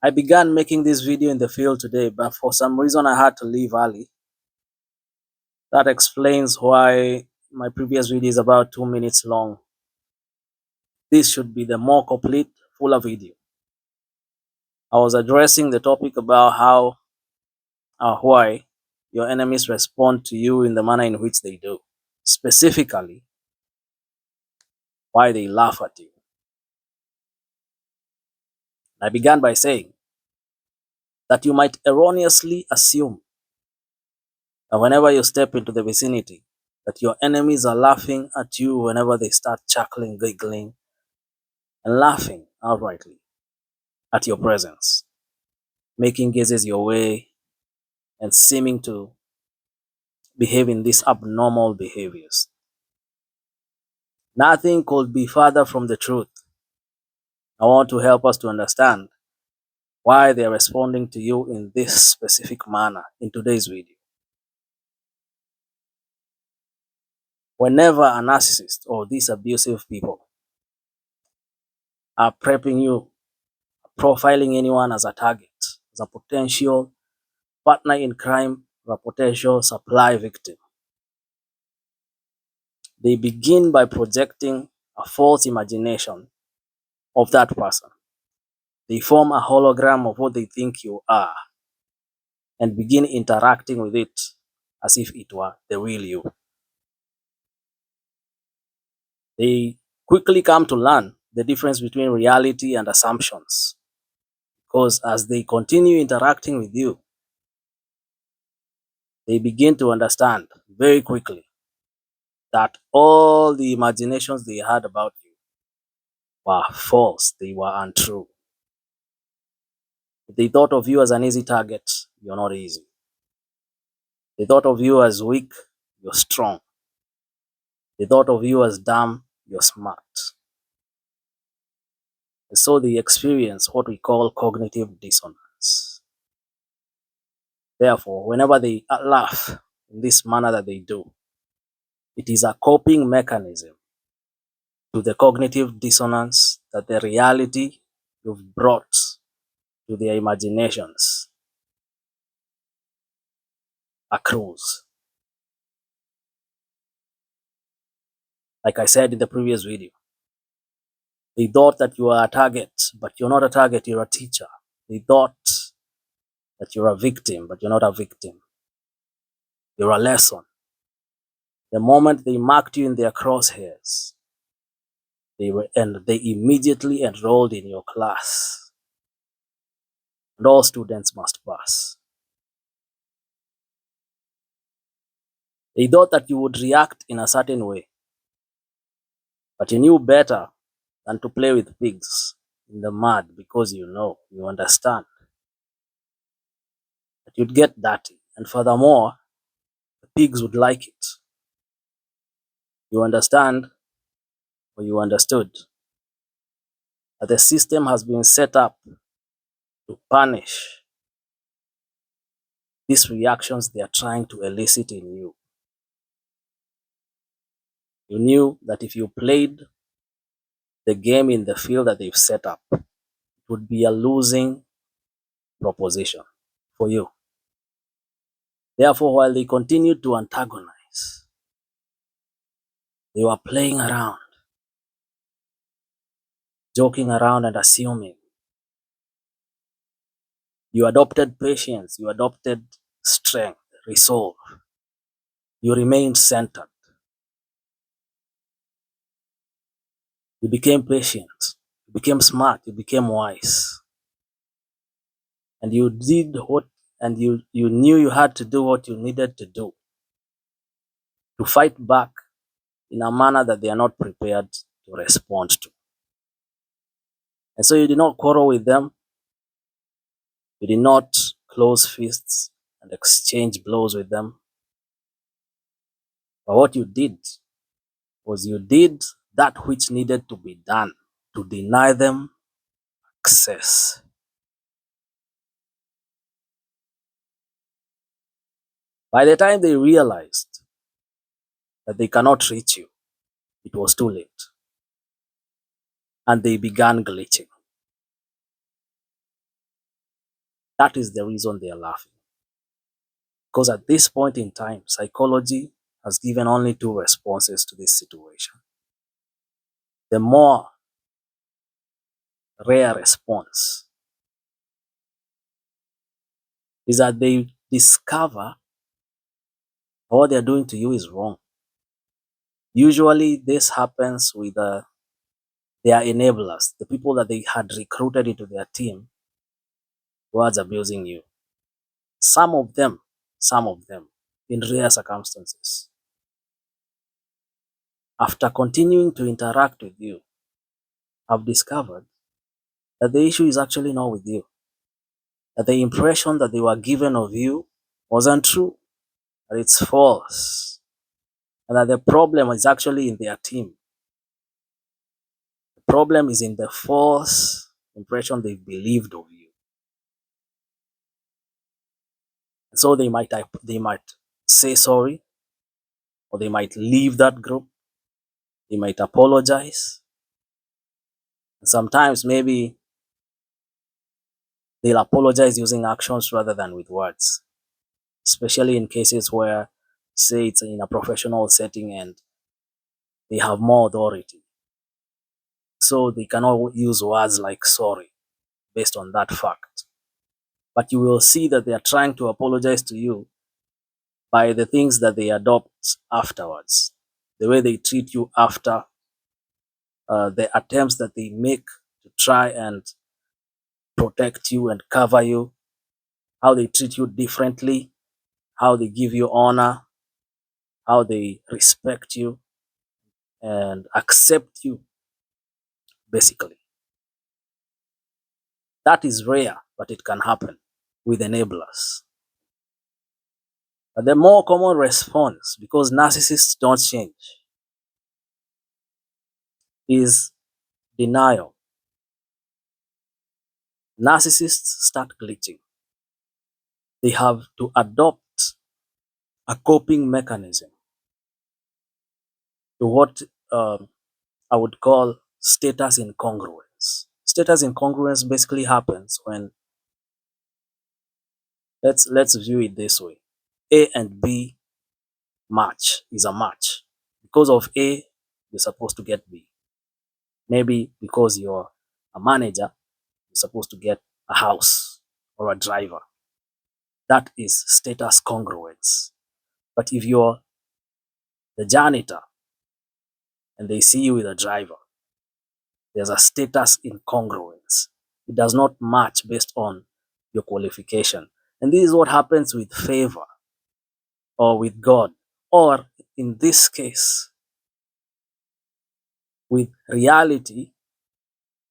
I began making this video in the field today, but for some reason I had to leave early. That explains why my previous video is about 2 minutes long. This should be the more complete, fuller video. I was addressing the topic about how or why your enemies respond to you in the manner in which they do. Specifically, why they laugh at you. I began by saying that you might erroneously assume that whenever you step into the vicinity, that your enemies are laughing at you whenever they start chuckling, giggling, and laughing outrightly at your presence, making gazes your way and seeming to behave in these abnormal behaviors. Nothing could be further from the truth. I want to help us to understand why they are responding to you in this specific manner in today's video. Whenever a narcissist or these abusive people are prepping you, profiling anyone as a target, as a potential partner in crime, or a potential supply victim, they begin by projecting a false imagination of that person. They form a hologram of what they think you are and begin interacting with it as if it were the real you. They quickly come to learn the difference between reality and assumptions, because as they continue interacting with you, they begin to understand very quickly that all the imaginations they had about you were false, they were untrue. They thought of you as an easy target, you're not easy. They thought of you as weak, you're strong. They thought of you as dumb, you're smart. And so they experience what we call cognitive dissonance. Therefore, whenever they laugh in this manner that they do, it is a coping mechanism to the cognitive dissonance that the reality you've brought to their imaginations accrues. Like I said in the previous video, they thought that you are a target, but you're not a target, you're a teacher. They thought that you're a victim, but you're not a victim. You're a lesson. The moment they marked you in their crosshairs, they immediately enrolled in your class. And all students must pass. They thought that you would react in a certain way, but you knew better than to play with pigs in the mud, because you understand that you'd get dirty. And furthermore, the pigs would like it. You understand, or you understood, that the system has been set up to punish these reactions they are trying to elicit in you. You knew that if you played the game in the field that they've set up, it would be a losing proposition for you. Therefore, while they continued to antagonize, they were playing around, joking around and assuming. You adopted patience, you adopted strength, resolve. You remained centered. You became patient, you became smart, you became wise. And you did you knew you had to do what you needed to do to fight back in a manner that they are not prepared to respond to. And so you did not quarrel with them. You did not close fists and exchange blows with them. But what you did was you did that which needed to be done to deny them access. By the time they realized that they cannot reach you, it was too late. And they began glitching. That is the reason they are laughing. Because at this point in time, psychology has given only two responses to this situation. The more rare response is that they discover what they're doing to you is wrong. Usually, this happens with their enablers, the people that they had recruited into their team towards abusing you. Some of them, in rare circumstances, after continuing to interact with you, have discovered that the issue is actually not with you, that the impression that they were given of you wasn't true, that it's false, and that the problem is actually in their team. The problem is in the false impression they believed of you. So they might say sorry, or they might leave that group, they might apologize. Sometimes maybe they'll apologize using actions rather than with words, especially in cases where, say, it's in a professional setting and they have more authority. So they cannot use words like sorry based on that fact. But you will see that they are trying to apologize to you by the things that they adopt afterwards, the way they treat you after, the attempts that they make to try and protect you and cover you, how they treat you differently, how they give you honor, how they respect you and accept you, basically. That is rare, but it can happen with enablers. But the more common response, because narcissists don't change, is denial. Narcissists start glitching. They have to adopt a coping mechanism to what I would call status incongruence. Status incongruence basically happens when, let's view it this way. A and B match is a match. Because of A, you're supposed to get B. Maybe because you're a manager, you're supposed to get a house or a driver. That is status congruence. But if you're the janitor and they see you with a driver, there's a status incongruence. It does not match based on your qualification. And this is what happens with favor or with God, or in this case, with reality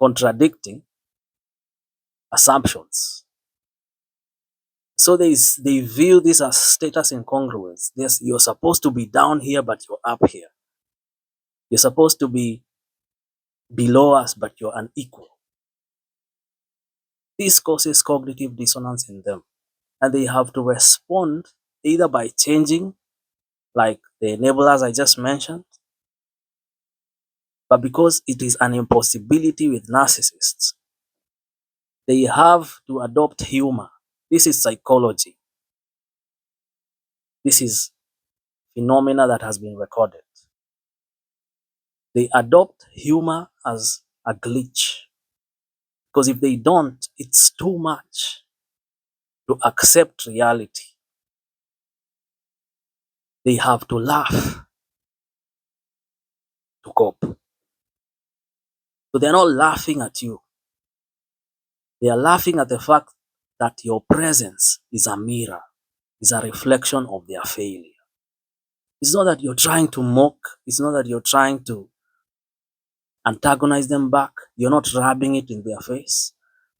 contradicting assumptions. So they view this as status incongruence. Yes, you're supposed to be down here, but you're up here. You're supposed to be below us, but you're unequal. This causes cognitive dissonance in them, and they have to respond either by changing, like the enablers I just mentioned, but because it is an impossibility with narcissists, they have to adopt humor. This is psychology. This is phenomena that has been recorded. They adopt humor as a glitch, because if they don't, it's too much to accept reality. They have to laugh to cope. So they're not laughing at you. They are laughing at the fact that your presence is a mirror, is a reflection of their failure. It's not that you're trying to mock, it's not that you're trying to antagonize them back, you're not rubbing it in their face,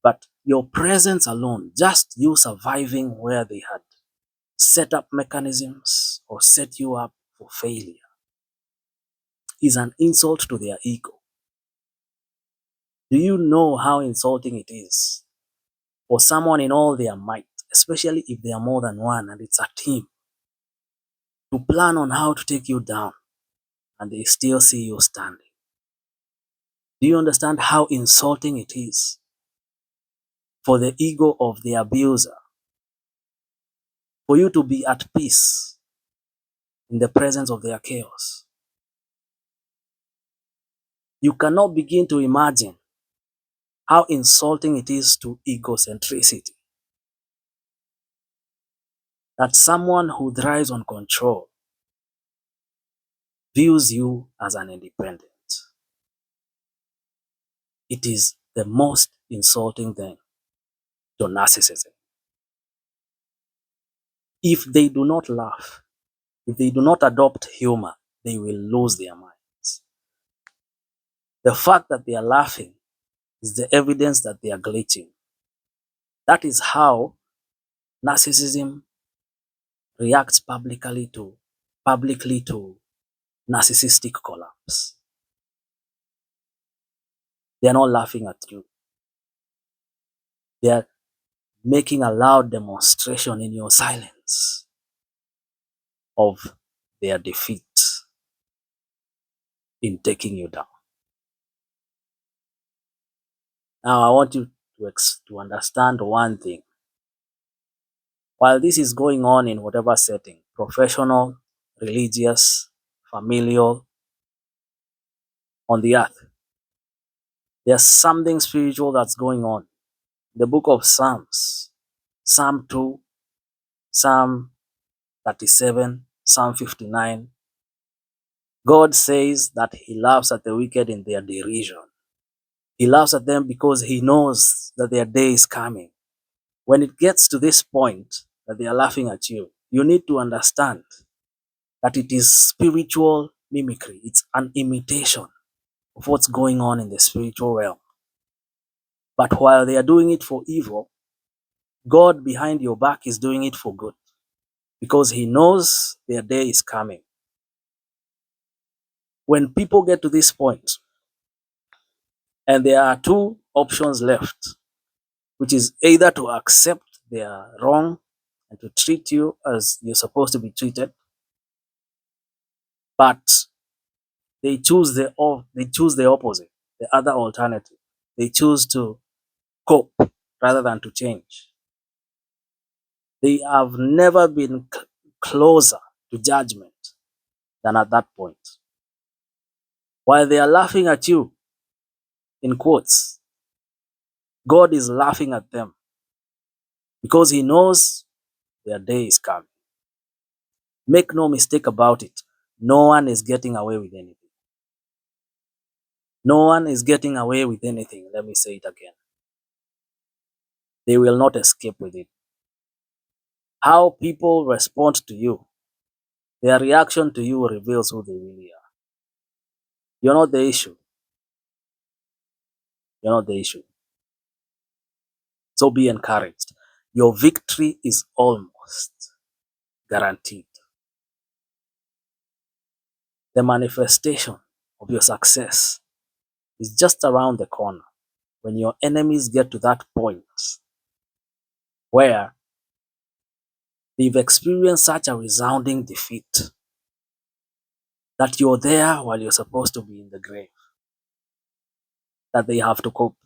but your presence alone, just you surviving where they had set up mechanisms or set you up for failure, is an insult to their ego. Do you know how insulting it is for someone in all their might, especially if they are more than one and it's a team, to plan on how to take you down and they still see you standing? Do you understand how insulting it is? for the ego of the abuser, for you to be at peace in the presence of their chaos. You cannot begin to imagine how insulting it is to egocentricity that someone who thrives on control views you as an independent. It is the most insulting thing to narcissism. If they do not laugh, if they do not adopt humor, they will lose their minds. The fact that they are laughing is the evidence that they are glitching. That is how narcissism reacts publicly to narcissistic collapse. They are not laughing at you. They are making a loud demonstration in your silence of their defeat in taking you down. Now, I want you to understand one thing. While this is going on in whatever setting, professional, religious, familial, on the earth, there's something spiritual that's going on. The book of Psalms, Psalm 2, Psalm 37, Psalm 59, God says that He laughs at the wicked in their derision. He laughs at them because He knows that their day is coming. When it gets to this point that they are laughing at you, you need to understand that it is spiritual mimicry. It's an imitation of what's going on in the spiritual realm. But while they are doing it for evil, God behind your back is doing it for good because He knows their day is coming. When people get to this point, and there are two options left, which is either to accept their wrong and to treat you as you're supposed to be treated, but they choose the opposite, the other alternative. They choose to cope rather than to change. They have never been closer to judgment than at that point. While they are laughing at you, in quotes, God is laughing at them because He knows their day is coming. Make no mistake about it. No one is getting away with anything. No one is getting away with anything. Let me say it again. They will not escape with it. How people respond to you, their reaction to you reveals who they really are. You're not the issue. You're not the issue. So be encouraged. Your victory is almost guaranteed. The manifestation of your success is just around the corner. When your enemies get to that point where they've experienced such a resounding defeat that you're there while you're supposed to be in the grave, that they have to cope.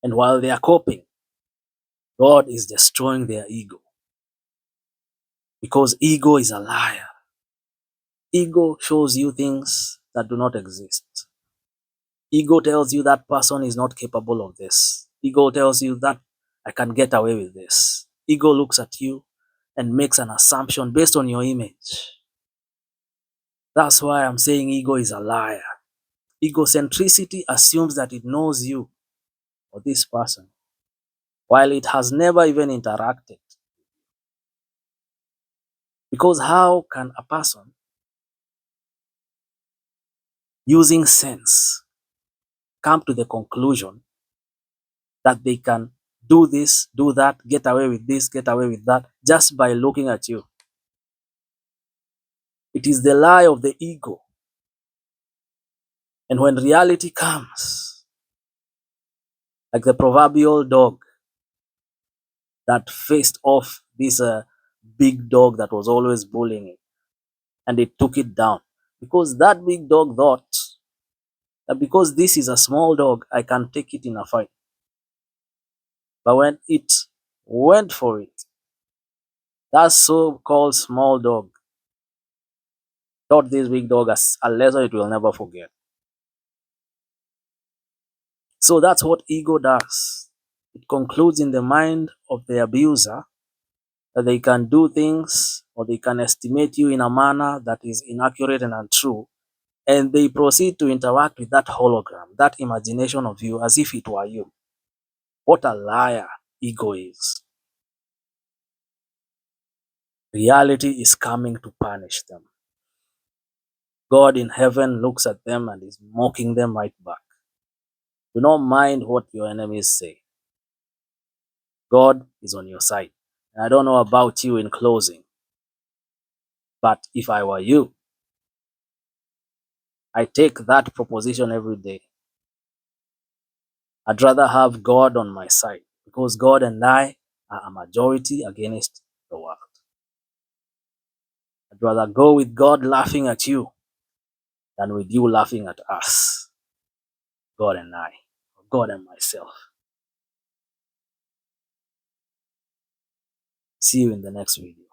And while they are coping, God is destroying their ego. Because ego is a liar. Ego shows you things that do not exist. Ego tells you that person is not capable of this. Ego tells you that I can get away with this. Ego looks at you and makes an assumption based on your image. That's why I'm saying ego is a liar. Egocentricity assumes that it knows you or this person, while it has never even interacted. Because how can a person using sense come to the conclusion that they can do this, do that, get away with this, get away with that, just by looking at you? It is the lie of the ego. And when reality comes, like the proverbial dog that faced off this big dog that was always bullying it, and it took it down, because that big dog thought that because this is a small dog, I can take it in a fight. But when it went for it, that so-called small dog taught this big dog a lesson it will never forget. So that's what ego does. It concludes in the mind of the abuser that they can do things or they can estimate you in a manner that is inaccurate and untrue, and they proceed to interact with that hologram, that imagination of you as if it were you. What a liar ego is. Reality is coming to punish them. God in heaven looks at them and is mocking them right back. Do not mind what your enemies say. God is on your side. And I don't know about you in closing, but if I were you, I take that proposition every day. I'd rather have God on my side because God and I are a majority against the world. I'd rather go with God laughing at you than with you laughing at us, God and I, or God and myself. See you in the next video.